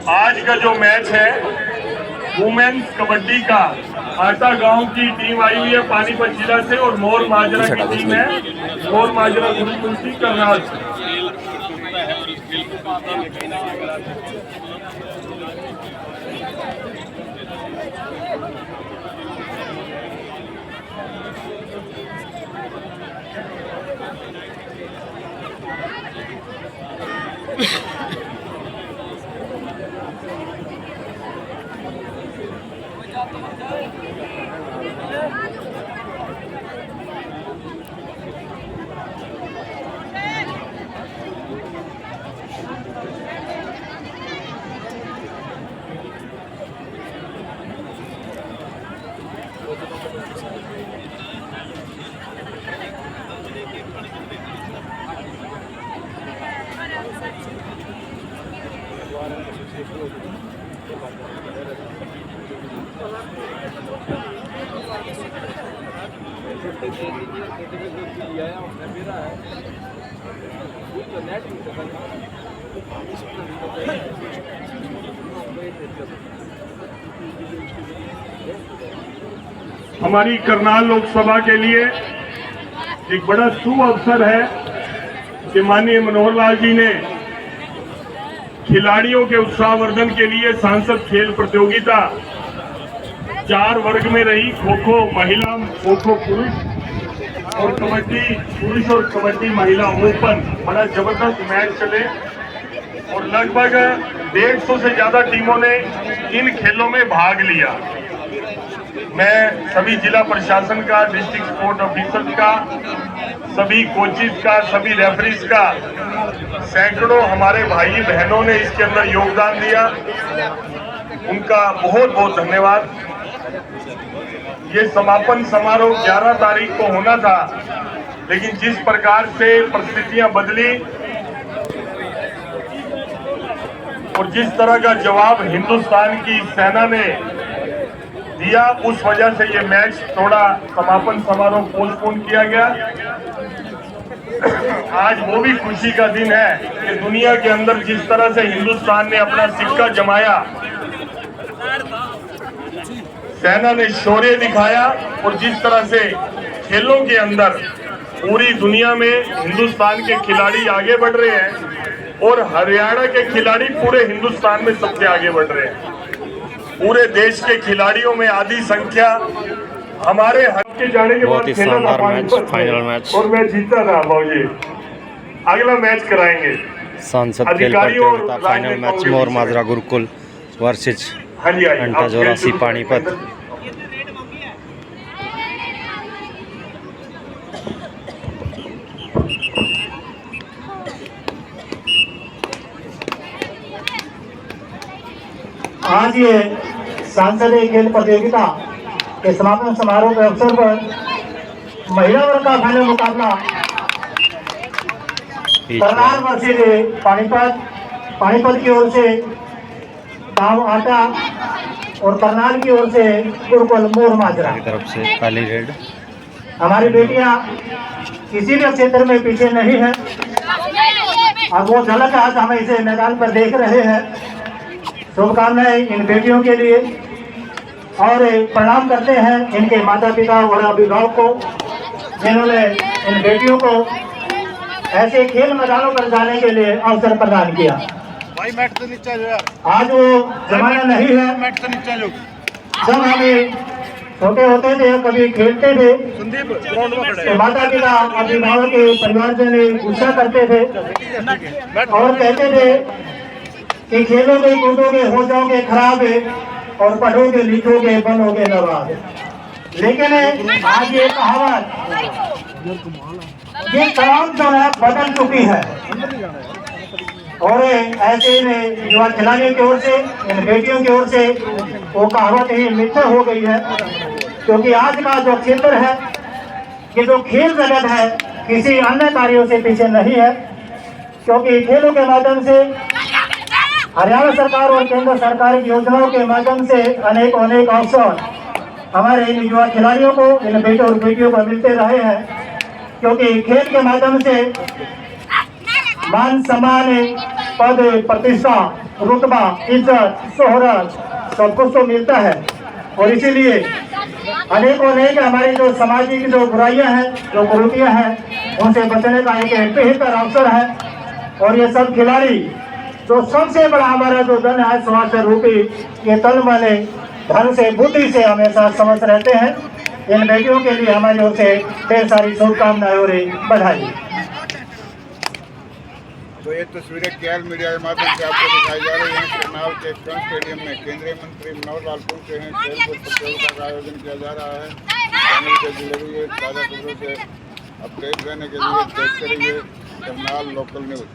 आज का जो मैच है वुमेन्स कबड्डी का, आटा गांव की टीम आई हुई है पानीपत जिला से और मोर माजरा की टीम है, मोर माजरा गुरुकुल की करनाल। हमारी करनाल लोकसभा के लिए एक बड़ा शुभ अवसर है कि माननीय मनोहर लाल जी ने खिलाड़ियों के उत्साहवर्धन के लिए सांसद खेल प्रतियोगिता 4 वर्ग में रही, खो खो महिला, खो खो पुरुष और कबड्डी पुरुष और कबड्डी महिला ओपन, बड़ा जबरदस्त मैच चले और लगभग 150 से ज्यादा टीमों ने इन खेलों में भाग लिया। मैं सभी जिला प्रशासन का, डिस्ट्रिक्ट स्पोर्ट ऑफिसर्स का, सभी कोचिज का, सभी रेफरीज का, सैकड़ों हमारे भाई बहनों ने इसके अंदर योगदान दिया, उनका बहुत बहुत धन्यवाद। ये समापन समारोह 11 तारीख को होना था, लेकिन जिस प्रकार से परिस्थितियां बदली और जिस तरह का जवाब हिंदुस्तान की सेना ने दिया, उस वजह से ये मैच थोड़ा समापन समारोह पोस्टपोन किया गया। आज वो भी खुशी का दिन है कि दुनिया के अंदर जिस तरह से हिंदुस्तान ने अपना सिक्का जमाया, सेना ने शौर्य दिखाया और जिस तरह से खेलों के अंदर पूरी दुनिया में हिंदुस्तान के खिलाड़ी आगे बढ़ रहे हैं और हरियाणा के खिलाड़ी पूरे हिंदुस्तान में सबसे आगे बढ़ रहे हैं। पूरे देश के खिलाड़ियों में आधी संख्या हमारे हक के जाने के बाद खेला था फाइनल मैच और मैं जीता था भाजी। अगला मैच कराएंगे सांसद खेल प्रतियोगिता फाइनल मैच मोर माजरा गुरुकुल वर्सेस घंटा 84 पानीपत। आज ये सांसदीय खेल प्रतियोगिता के समापन समारोह के अवसर पर महिला वर्ग का फाइनल मुकाबला करनाल वर्सेस पानीपत की ओर से गांव आटा और करनाल की ओर से गुरुकुल मोर माजरा की तरफ से काली रेड। हमारी बेटियां किसी भी क्षेत्र में पीछे नहीं है और वो झलक आज हम इसे मैदान पर देख रहे हैं। शुभकामनाएं इन बेटियों के लिए और प्रणाम करते हैं इनके माता पिता और अभिभावक को, जिन्होंने इन बेटियों को ऐसे खेल मैदानों पर जाने के लिए अवसर प्रदान किया। भाई मैट से नीचे लो यार। आज वो जमाना नहीं है मैट से नीचे लो। जब हमें छोटे होते थे, कभी खेलते थे तो माता पिता अभिभावक के परिवारजन गुस्सा करते थे और कहते थे कि खेलोगे कूदोगे हो जाओगे खराब और पढ़ोगे लिखोगे बनोगे नवाब। लेकिन आज ये कहावत ये तमाम जो है बदल चुकी है और ऐसे में युवा खिलाड़ियों की ओर से, इन बेटियों की ओर से वो कहावत ही मिथ्या हो गई है। क्योंकि आज का जो क्षेत्र है, ये जो खेल जगत है, किसी अन्य कार्यों से पीछे नहीं है। क्योंकि खेलों के माध्यम से हरियाणा सरकार और केंद्र सरकार की योजनाओं के माध्यम से अनेक अवसर हमारे इन युवा खिलाड़ियों को, इन बेटे और बेटियों को मिलते रहे हैं। क्योंकि खेल के माध्यम से मान सम्मान पद, प्रतिष्ठा, रुतबा, इज्जत, शोहरत सब कुछ तो मिलता है। और इसीलिए अनेकों अनेक हमारी जो सामाजिक जो बुराइयां हैं, जो कुरीतियां हैं, उनसे बचने का एक बेहतर अवसर है। और ये सब खिलाड़ी जो सबसे बड़ा हमारा जो धन है स्वास्थ्य रूपी, ये तन वाले धन से, बुद्धि से हमेशा समझ रहते हैं। इन बेटियों के लिए हमारी ओर से ढेर सारी शुभकामनाएं और बधाई। तो ये तस्वीरें केएल मीडिया के माध्यम से आपको दिखाई जा रही हैं। करनाल के स्टन स्टेडियम में केंद्रीय मंत्री मनोहर लाल खट्टर हैं खेलकूद प्रतियोगिता का आयोजन किया जा रहा है। चैनल से जुड़े हुए ताज़ा खबरों से अपडेट रहने के लिए देखते रहिए Karnal local news.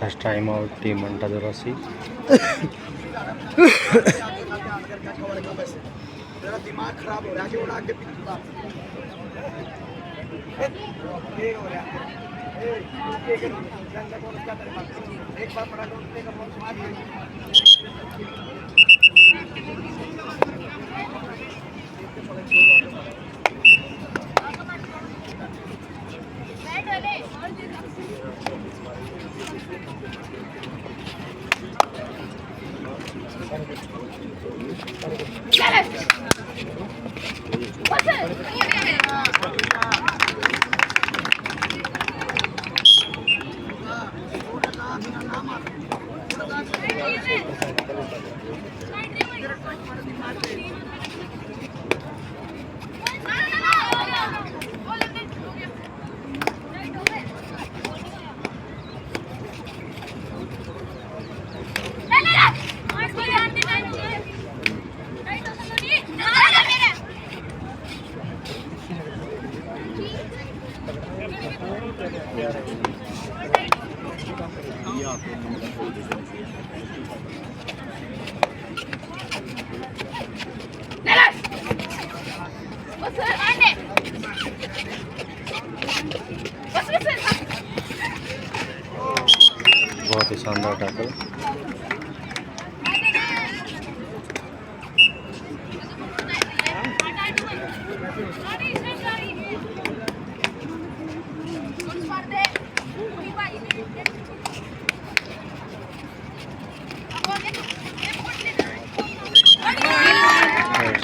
First time out team अंटा जोरासी। दिमाग खराब हो रहा है उड़ा के एक बार पड़ा का बहुत बहुत ही शानदार टैकल।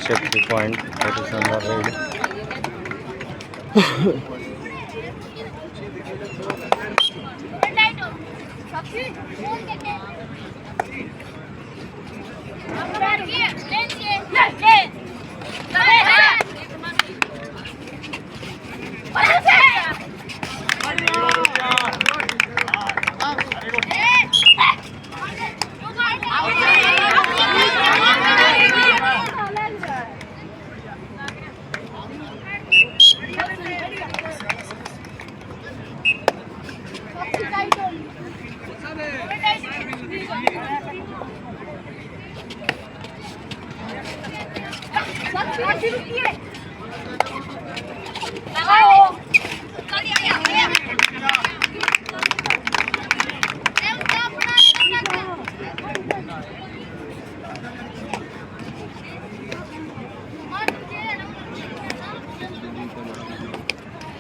सेफ्टी पॉइंट बहुत ही शानदार रहेगी।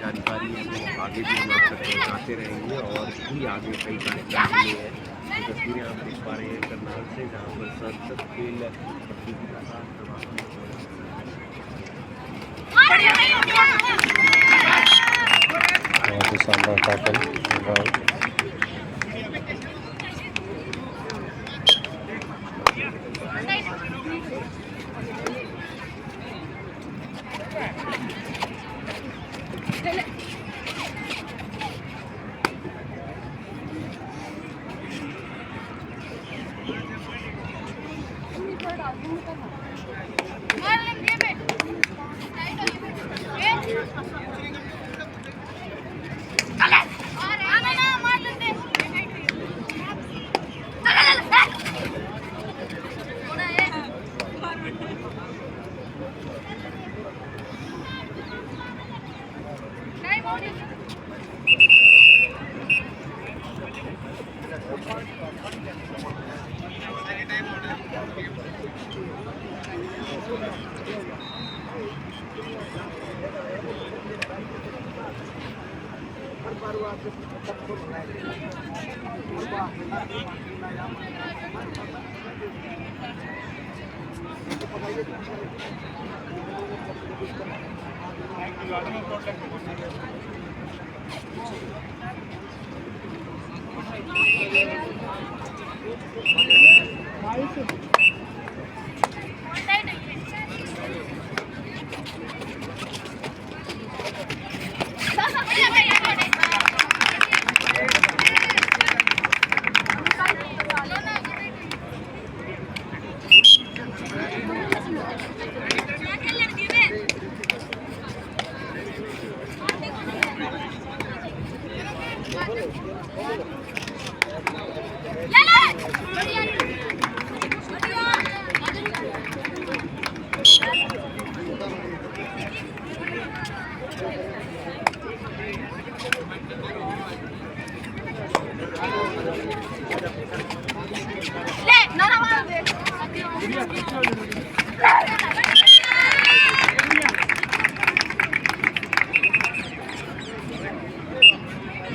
जानकारी है वो आगे भी हम आप तक पहुँचाते रहेंगे और भी आगे कई कार्यक्रम हुए हैं। तस्वीरें आप देख पा रहे हैं करनाल से, जहाँ पर संसद खेल प्रतियोगिता का बहुत ही शानदार टैकल।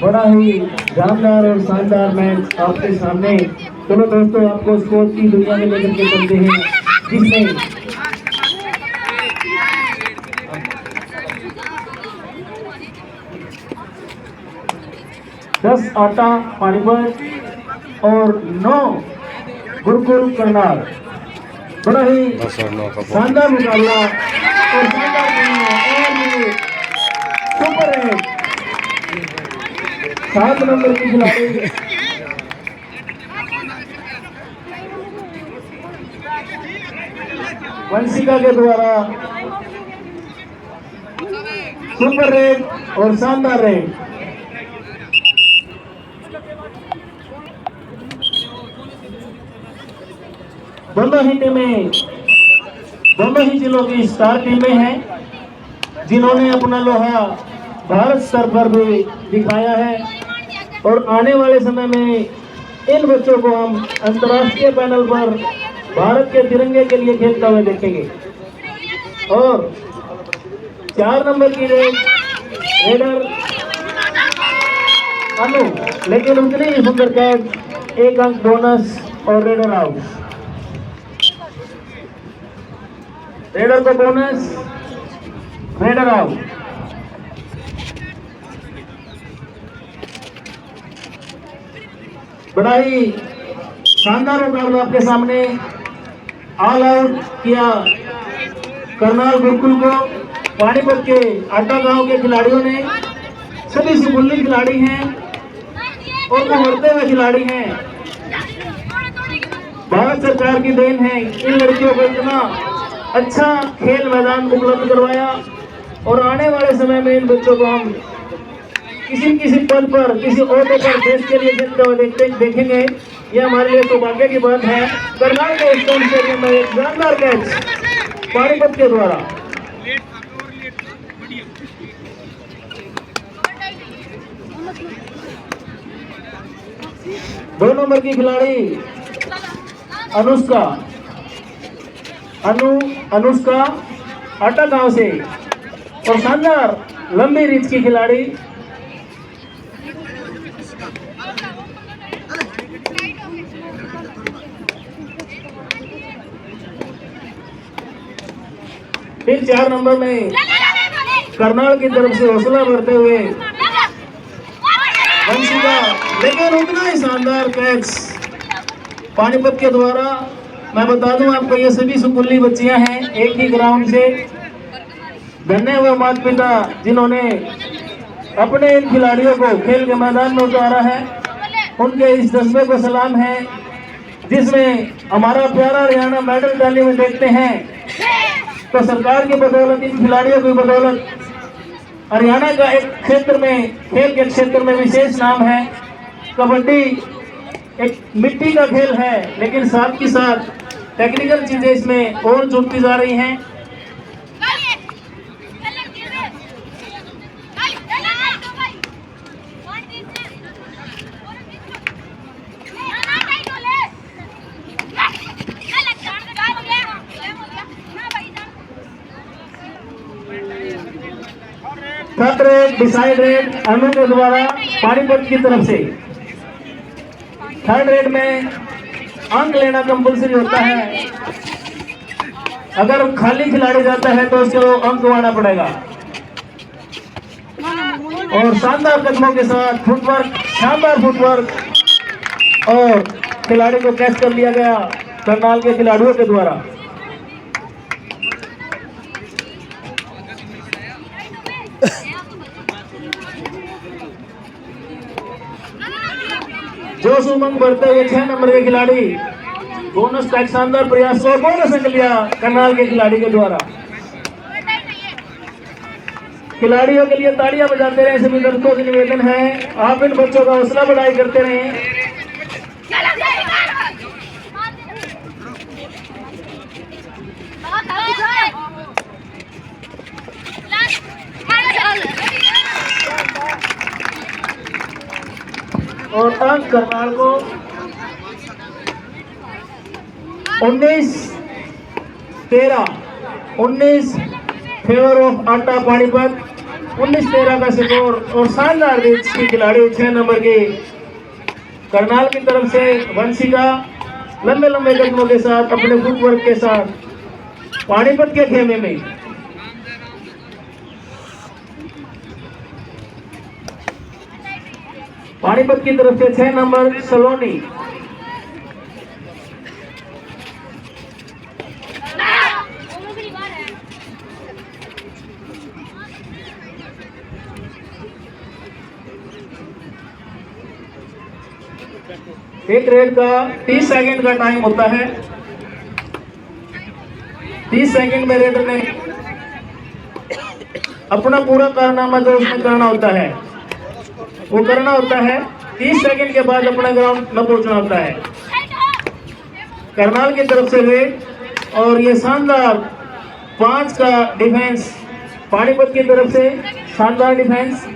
बड़ा ही जानदार और शानदार मैच आपके सामने। चलो दोस्तों, आपको स्पोर्ट की दुनिया में लेकर के चलते हैं, जिसमें दस आटा पानीपत और 9 गुरुकुल करनाल। बड़ा ही 10 और 9 का शानदार मुकाबला और शानदार सुपर है। 7 नंबर की खिलाड़ी वंशिका के द्वारा सुपर रेड और शानदार रेड। दोनों ही टीमें, दोनों ही जिलों की स्टार टीमें हैं, जिन्होंने अपना लोहा भारत स्तर पर भी दिखाया है। और आने वाले समय में इन बच्चों को हम अंतर्राष्ट्रीय पैनल पर भारत के तिरंगे के लिए खेलते हुए देखेंगे। और 4 नंबर की रेडर अनु, लेकिन उतनी ही सुंदर कैच, 1 अंक बोनस और रेडर आउट। रेडर को बोनस, रेडर आउट। बड़ा ही शानदार मुकाबला आपके सामने। ऑल आउट किया करनाल गुरुकुल को पानीपत के आटा गांव के खिलाड़ियों ने। सभी सुगुल्ली खिलाड़ी हैं और उभरते हुए खिलाड़ी हैं। भारत सरकार की देन है, इन लड़कियों को इतना अच्छा खेल मैदान उपलब्ध करवाया। और आने वाले समय में इन बच्चों को हम किसी पद पर, किसी ओहदे पर देश के लिए खेलते हुए देखेंगे। यह हमारे लिए सौभाग्य की बात है। करनाल के स्टेडियम स्टेडियम में एक शानदार कैच पानीपत के द्वारा। दो नंबर की खिलाड़ी अनुष्का आटा गांव से और शानदार लंबी रीच की खिलाड़ी फिर 4 नंबर में करनाल की तरफ से हौसला भरते हुए वंशिका, लेकिन उतना ही शानदार कैच पानीपत के द्वारा। मैं बता दूं आपको, ये सभी सुकुल्ली बच्चियां हैं, एक ही ग्राउंड से। धन्यवाद माता पिता जिन्होंने अपने इन खिलाड़ियों को खेल के मैदान में उतारा है, उनके इस जज्बे को सलाम है। जिसमें हमारा प्यारा हरियाणा मेडल टैली में देखते हैं, तो सरकार की बदौलत, इन खिलाड़ियों की बदौलत हरियाणा का एक क्षेत्र में, खेल के क्षेत्र में विशेष नाम है। कबड्डी एक मिट्टी का खेल है, लेकिन साथ ही साथ टेक्निकल चीजें इसमें और जुड़ती जा रही हैं। थर्ड रेड, डिसाइड रेड अनु के द्वारा पानीपत की तरफ से। थर्ड रेड में अंक लेना कंपल्सरी होता है। अगर खाली खिलाड़ी जाता है तो उसको अंक गंवाना पड़ेगा। और शानदार कदमों के साथ फुटवर्क, शानदार फुटवर्क, और खिलाड़ी को कैच कर लिया गया करनाल के खिलाड़ियों के द्वारा। जोश उमंग बढ़ते हुए 6 नंबर के खिलाड़ी बोनस का एक शानदार प्रयास को बोनस अंक लिया करनाल के खिलाड़ी के द्वारा। खिलाड़ियों के लिए तालियां बजाते रहे। सभी दर्शकों से निवेदन है, आप इन बच्चों का हौसला बढ़ाई करते रहें। और अंक करनाल को 19-13, 19 फेवर ऑफ आटा पानीपत, 19-13 का स्कोर। और शानदार रीच की खिलाड़ी 6 नंबर की करनाल की तरफ से वंशिका लंबे लंबे कदमों के साथ, अपने फुटवर्क के साथ पानीपत के खेमे में। पानीपत की तरफ से 6 नंबर सलोनी। एक रेड का 30 सेकंड का टाइम होता है। 30 सेकंड में रेडर ने अपना पूरा कारनामा जो उसमें करना होता है वो करना होता है। 30 सेकंड के बाद अपना ग्राउंड में पहुंचना होता है। करनाल की तरफ से रेड, और ये शानदार 5 का डिफेंस पानीपत की तरफ से, शानदार डिफेंस।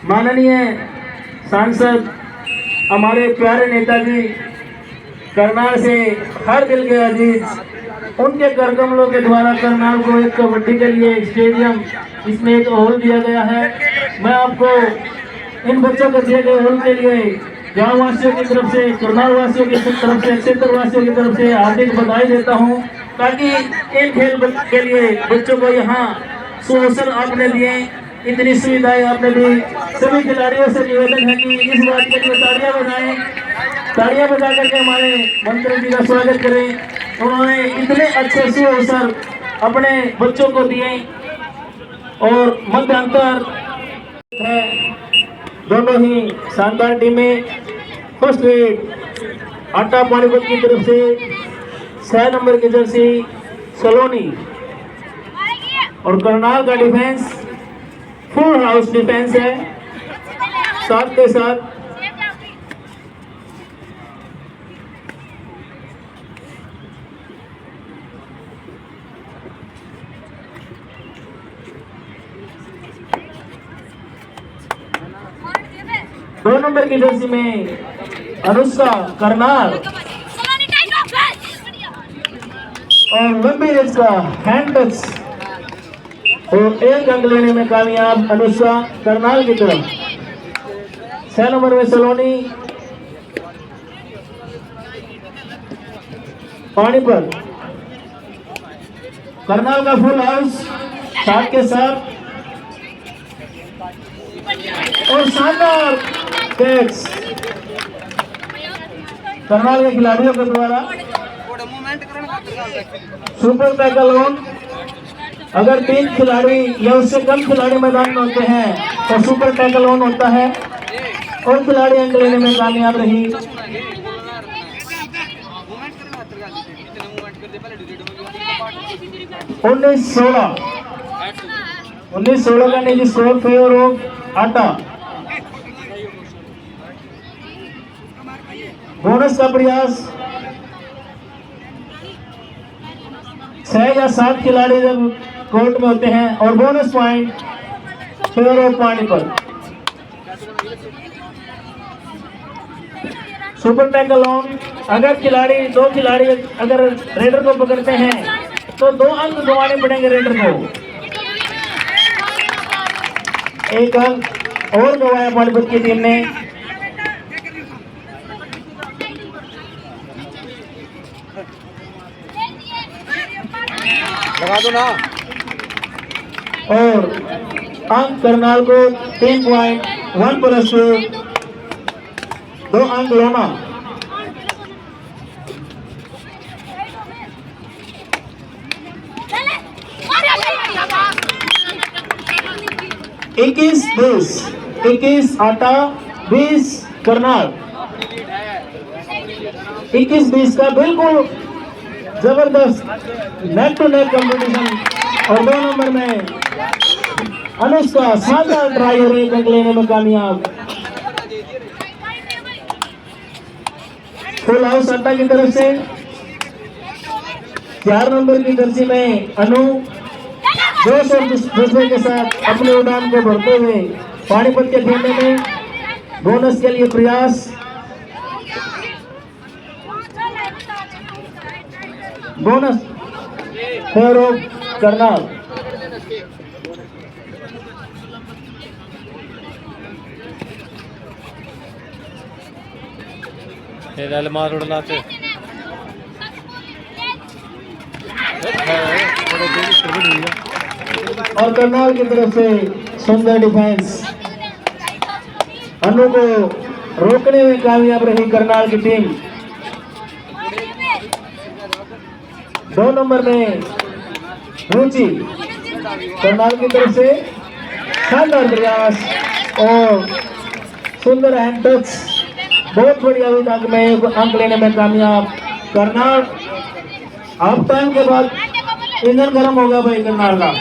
माननीय सांसद, हमारे प्यारे नेताजी करनाल से हर दिल के अजीज, उनके करकमलों के द्वारा करनाल को एक कबड्डी के लिए स्टेडियम, इसमें एक हॉल दिया गया है। मैं आपको इन बच्चों को दिए गए हॉल के लिए गाँव वासियों की तरफ से, करनाल वासियों की तरफ से, क्षेत्र वासियों की तरफ से हार्दिक बधाई देता हूँ, ताकि इन खेल के लिए बच्चों को यहाँ सुअवसर आपने दिए, इतनी सुविधाएं आपने दी। सभी खिलाड़ियों से निवेदन है कि इस बात के लिए तालियां बजाएं, तालियां बजा करके हमारे मंत्री जी का स्वागत करें। उन्होंने इतने अच्छे सुअवसर अपने बच्चों को दिए। और मध्यांतर है, दोनों ही शानदार टीमें। फर्स्ट रेड आटा पानीपत की तरफ से 6 नंबर की जर्सी सलोनी, और करनाल का डिफेंस फुल हाउस डिफेंस है। साथ के साथ दो नंबर की जर्सी में अनुष्का करनाल, और लंबी रेस का हैंड टच, और एक अंक लेने में कामयाब अनुष्का करनाल की तरफ। 6 नंबर में सलोनी पानीपत, करनाल का फुल हाउस साथ के साथ और शानदार कैच करनाल के खिलाड़ियों के द्वारा। Super tackle on. अगर 3 खिलाड़ी या उससे कम खिलाड़ी मैदान में होते हैं तो सुपर टैकल ऑन होता है और खिलाड़ी अंक लेने में कामयाब रही। 19-16 का निजी स्कोर फेवर ऑफ आटा। बोनस का प्रयास 6 या 7 खिलाड़ी जब कोर्ट में होते हैं और bonus point favour of Panipat. Super tackle on. अगर 2 खिलाड़ी अगर रेडर को पकड़ते हैं तो 2 अंक गंवाने पड़ेंगे रेडर को। 1 अंक और गंवाया पानीपत की टीम ने। लगा दो ना। और अंक करनाल को 3.1 प्लस 2 अंक लोना। इक्कीस आटा 20 करनाल। 21-20 का बिल्कुल जबरदस्त नेक टू नेक कंपटीशन। और 2 नंबर में अनुष्का शानदार ट्राई और 1 अंक लेने में कामयाब। फुल हाउस अड्डा की तरफ से 4 नंबर की जर्सी में अनु जोश और जज्बे के साथ अपने उड़ान को भरते हुए पानीपत के खेलने में बोनस के लिए प्रयास। Bonus favour of Karnal. मार उड़लाते और करनाल की तरफ से सुंदर डिफेंस। अनु को रोकने में कामयाब रही करनाल की टीम। 2 नंबर में रुचि करनाल की तरफ से शानदार प्रयास और सुंदर हैंड टच। बहुत बढ़िया अंक में अंक लेने में कामयाब करनाल। हाफ टाइम के बाद इंजन गर्म होगा भाई करनाल का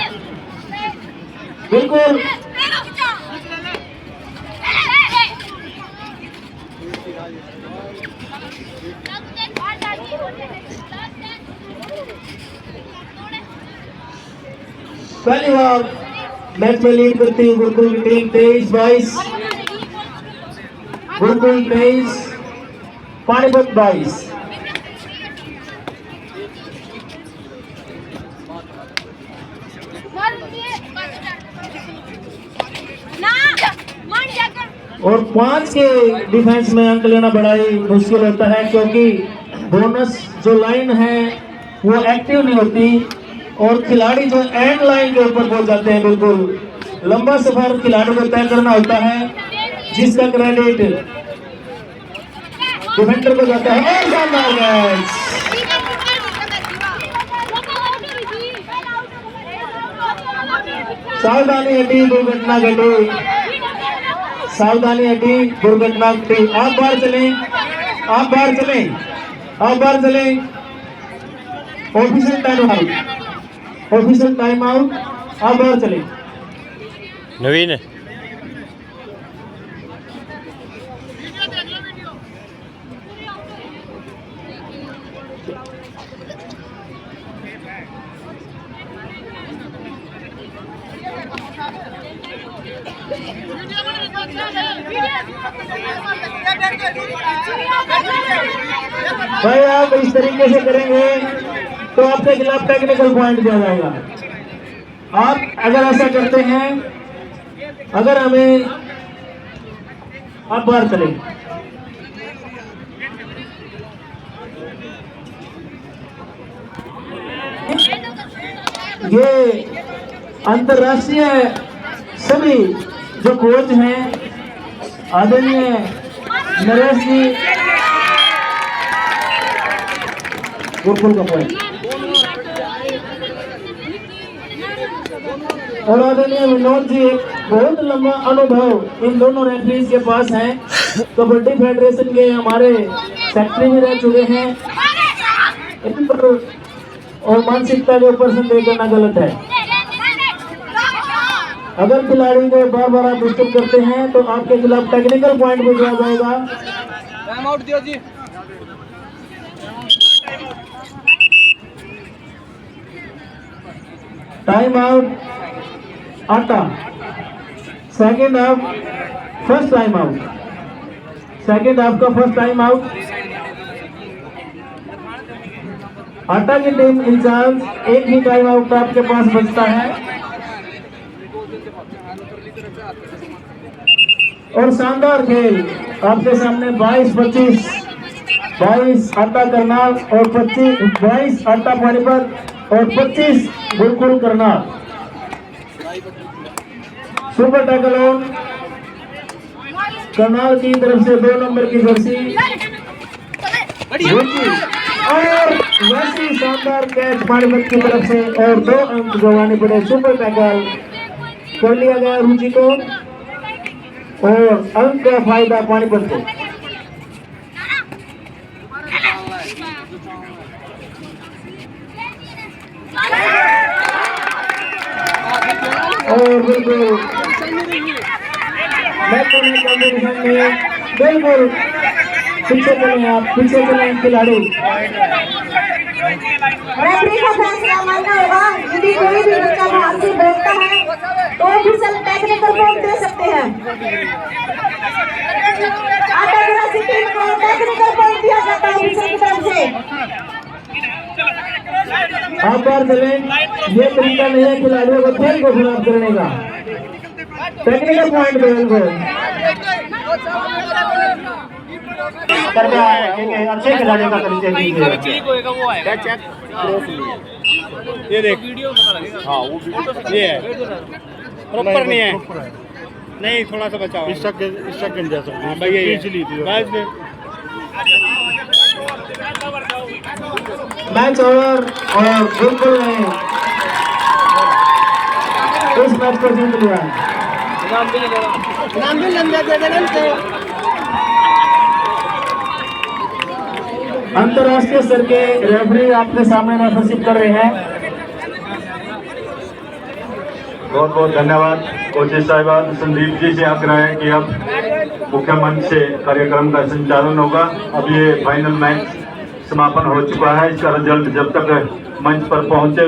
बिल्कुल। पहली बार मैच में लीड करती है गुरुकुल की टीम 23-22। गुरुकुल 23 पानीपत 22। और 5 के डिफेंस में अंक लेना बड़ा ही मुश्किल होता है क्योंकि बोनस जो लाइन है वो एक्टिव नहीं होती और खिलाड़ी जो एंड लाइन के ऊपर पहुंच जाते हैं। बिल्कुल लंबा सफर खिलाड़ी को तय करना होता है जिसका क्रेडिट डिफेंडर को जाता है। और शानदार कैच। सावधानी हटी दुर्घटना घटी। सावधानी हटी दुर्घटना घटी। आप बाहर चलें, आप बाहर चलें, आप बाहर चलें। Official time out, official time out. आप बाहर चलें। नवीन भाई आप इस तरीके से करेंगे तो आपके खिलाफ टेक्निकल पॉइंट दिया जाएगा। आप अगर ऐसा करते हैं, अगर हमें आप बाहर चलें। ये अंतर्राष्ट्रीय सभी जो कोच हैं आदरणीय नरेश जी गुरुकुल का पॉइंट और आदरणीय विनोद जी, बहुत लंबा अनुभव इन दोनों रेफरीज के पास है। कबड्डी फेडरेशन के हमारे सेक्रेटरी भी रह चुके हैं। इन पर और मानसिकता के ऊपर संदेह करना गलत है। अगर खिलाड़ी को बार बार आप डिस्टर्ब करते हैं तो आपके खिलाफ टेक्निकल पॉइंट भी दिया जाएगा। टाइम आउट दियो जी। टाइम आउट आटा, second half first time out, second half का फर्स्ट टाइम आउट। आटा की टीम इंचार्ज, एक ही टाइम आउट आपके पास बचता है। और शानदार खेल आपके सामने 22-25, 22 आटा करनाल और 22 आटा पानीपत और 25 Gurukul Karnal. Super tackle on Karnal की तरफ से 2 नंबर की जर्सी और वैसी शानदार कैच पानीपत की तरफ से और 2 अंक गंवाने पड़े। सुपर टैकल कर लिया गया रुचि को और अंक का फायदा पानीपत को। और बिल्कुल बिल्कुल पीछे चले, आप पीछे चले खिलाड़ी। रेफरी का फैसला मानना होगा। यदि कोई भी बच्चा बाहर से बोलता है तो ऑफिशियल टेक्निकल पॉइंट दे सकते हैं। आटा जरासी टीम को टेक्निकल पॉइंट दिया जाता है ऑफिशियल की तरफ से। आप बार चलें, ये तरीका नहीं है खिलाड़ियों को खेल को खिलाफ करने का। टेक्निकल पॉइंट दे उनको। कृपया अच्छे खिलाड़ियों का परिचय दीजिए। ये देख वीडियो पता लगेगा। हाँ वो ये है, प्रॉपर नहीं है, नहीं थोड़ा सा बचाओ। इस सेकंड जा सकते हैं भाई, ये इजीली बस। मैच ओवर और बिल्कुल नहीं, इस मैच को जीत लिया। नाम भी लंबा दे देना। अंतर्राष्ट्रीय स्तर के रेफरी आपके सामने रेफरशिप कर रहे हैं। बहुत बहुत धन्यवाद कोचेस साहिबान। संदीप जी से आग्रह है कि अब मुख्य मंच से कार्यक्रम का संचालन होगा। अब ये फाइनल मैच समापन हो चुका है, इसका रिजल्ट जब तक मंच पर पहुंचे,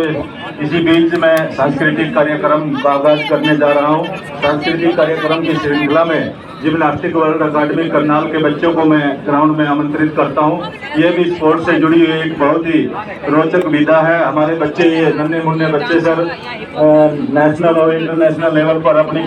इसी बीच मैं सांस्कृतिक कार्यक्रम का आगाज करने जा रहा हूं। सांस्कृतिक कार्यक्रम की श्रृंखला में जिम्नास्टिक वर्ल्ड अकादमी करनाल के बच्चों को मैं ग्राउंड में आमंत्रित करता हूं। ये भी स्पोर्ट्स से जुड़ी हुई एक बहुत ही रोचक विधा है। हमारे बच्चे, ये नन्हे मुन्ने बच्चे सर नेशनल और इंटरनेशनल लेवल पर अपनी